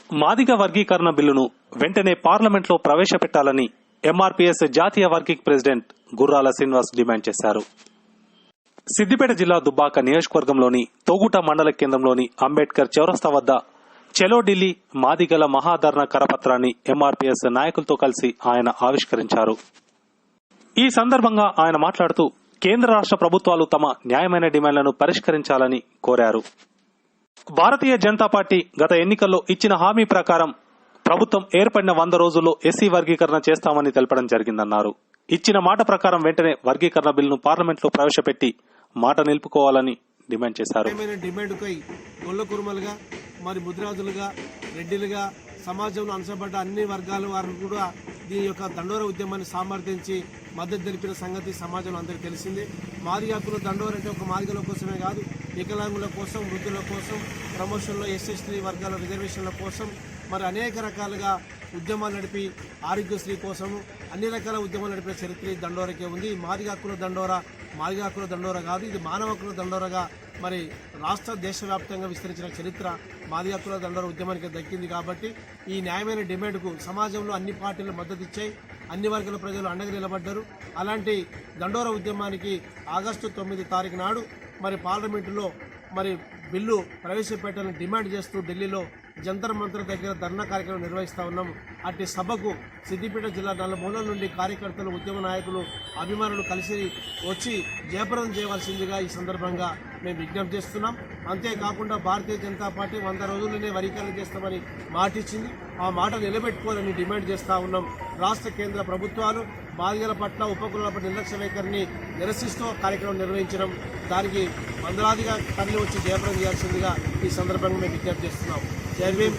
మాదిగ వర్గీకరణ బిల్లును వెంటనే పార్లమెంట్లో ప్రవేశపెట్టాలని ఎంఆర్పీఎస్ జాతీయ వర్కింగ్ ప్రెసిడెంట్ గుర్రాల శ్రీనివాస్ డిమాండ్ చేశారు. సిద్దిపేట జిల్లా దుబ్బాక నియోజకవర్గంలోని తోగుట మండల కేంద్రంలోని అంబేద్కర్ చౌరస్తా వద్ద చలో ఢిల్లీ మాదిగల మహాధరణ కరపత్రాన్ని ఎంఆర్పీఎస్ నాయకులతో కలిసి ఆయన ఆవిష్కరించారు. ఈ సందర్భంగా ఆయన మాట్లాడుతూ కేంద్ర రాష్ట్ర ప్రభుత్వాలు తమ న్యాయమైన డిమాండ్లను పరిష్కరించాలని కోరారు. భారతీయ జనతా పార్టీ గత ఎన్నికల్లో ఇచ్చిన హామీ ప్రకారం ప్రభుత్వం ఏర్పడిన 100 రోజుల్లో ఎస్సీ వర్గీకరణ చేస్తామని తెలపడం జరిగిందన్నారు. ఇచ్చిన మాట ప్రకారం వెంటనే వర్గీకరణ బిల్లును పార్లమెంట్లో ప్రవేశపెట్టి మాట నిలుపుకోవాలని డిమాండ్ చేశారు. మరి ముద్రాజులుగా రెడ్డిలుగా సమాజంలో అనసబడ్డ అన్ని వర్గాల వారు కూడా దీని యొక్క దండోర ఉద్యమాన్ని సామర్థ్యించి మద్దతు తెలిపిన సంగతి సమాజంలో అందరికీ తెలిసిందే. మాదిగ హక్కుల దండోర అంటే ఒక మాదిగల కోసమే కాదు, వికలాంగుల కోసం, వృద్ధుల కోసం, ప్రమోషన్లో ఎస్ఎస్టీ వర్గాల రిజర్వేషన్ల కోసం మరి అనేక రకాలుగా ఉద్యమాలు నడిపి ఆరోగ్యశ్రీ కోసము అన్ని రకాల ఉద్యమాలు నడిపే చరిత్ర ఈ దండోరకే ఉంది. మాదిగ హక్కుల దండోర కాదు, ఇది మానవ హక్కుల దండోరగా మరి రాష్ట్ర దేశవ్యాప్తంగా విస్తరించిన చరిత్ర మాదిగ హక్కుల దండోర ఉద్యమానికి దక్కింది. కాబట్టి ఈ న్యాయమైన డిమాండ్కు సమాజంలో అన్ని పార్టీలు మద్దతు ఇచ్చాయి, అన్ని వర్గాల ప్రజలు అండగా నిలబడ్డారు. అలాంటి దండోర ఉద్యమానికి ఆగస్టు 9 తారీఖు నాడు మరి పార్లమెంటులో మరి బిల్లు ప్రవేశపెట్టాలని డిమాండ్ చేస్తూ ఢిల్లీలో జంతర్ మంతర్ దగ్గర ధర్నా కార్యక్రమం నిర్వహిస్తా ఉన్నాము. అట్టి సభకు సిద్దిపేట జిల్లా నలుమూలల నుండి కార్యకర్తలు, ఉద్యమ నాయకులు, అభిమానులు కలిసి వచ్చి జయప్రదం చేయవలసిందిగా ఈ సందర్భంగా మేము విజ్ఞప్తి చేస్తున్నాం. అంతేకాకుండా భారతీయ జనతా పార్టీ 100 రోజుల్లోనే వర్గీకరణ చేస్తామని మాటిచ్చింది. ఆ మాట నిలబెట్టుకోవాలని డిమాండ్ చేస్తూ ఉన్నాం. రాష్ట్ర కేంద్ర ప్రభుత్వాలు బాధితుల పట్ల, ఉపకులాల పట్ల నిర్లక్ష్య వైఖరిని నిరసిస్తూ కార్యక్రమం నిర్వహించడం, దానికి వందలాదిగా తరలి వచ్చి జయప్రదం చేయాల్సిందిగా ఈ సందర్భంగా మేము విజ్ఞప్తి చేస్తున్నాం. జై భీమ్.